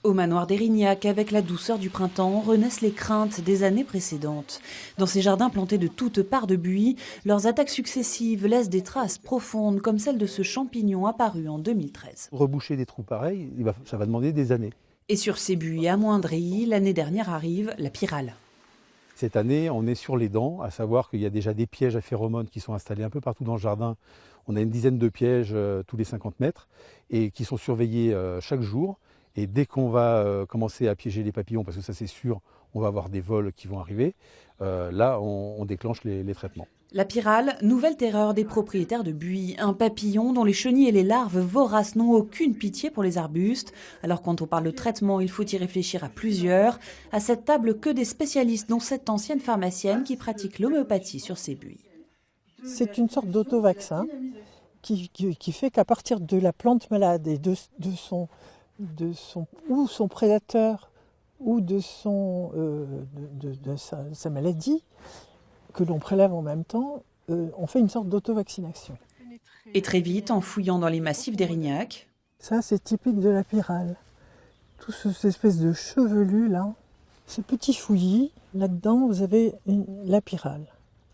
Au manoir d'Érignac, avec la douceur du printemps, renaissent les craintes des années précédentes. Dans ces jardins plantés de toutes parts de buis, leurs attaques successives laissent des traces profondes, comme celle de ce champignon apparu en 2013. Reboucher des trous pareils, ça va demander des années. Et sur ces buis amoindris, l'année dernière arrive la pyrale. Cette année, on est sur les dents, à savoir qu'il y a déjà des pièges à phéromones qui sont installés un peu partout dans le jardin. On a une dizaine de pièges tous les 50 mètres et qui sont surveillés chaque jour. Et dès qu'on va commencer à piéger les papillons, parce que ça c'est sûr, on va avoir des vols qui vont arriver, là on déclenche les traitements. La pyrale, nouvelle terreur des propriétaires de buis, un papillon dont les chenilles et les larves voraces n'ont aucune pitié pour les arbustes. Alors quand on parle de traitement, il faut y réfléchir à plusieurs. À cette table, que des spécialistes, dont cette ancienne pharmacienne qui pratique l'homéopathie sur ces buis. C'est une sorte d'auto-vaccin qui fait qu'à partir de la plante malade et de son prédateur ou de sa maladie, que l'on prélève en même temps, on fait une sorte d'auto-vaccination. Et très vite, en fouillant dans les massifs d'Érignac. Ça, c'est typique de la pyrale. Tout cette espèce de chevelu là, ce petit fouillis, là-dedans, vous avez la pyrale.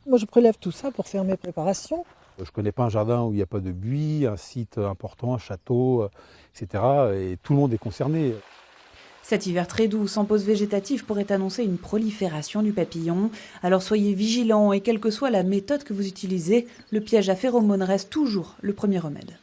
Moi, je prélève tout ça pour faire mes préparations. Je ne connais pas un jardin où il n'y a pas de buis, un site important, un château, etc. Et tout le monde est concerné. Cet hiver très doux, sans pause végétative, pourrait annoncer une prolifération du papillon. Alors soyez vigilants et quelle que soit la méthode que vous utilisez, le piège à phéromones reste toujours le premier remède.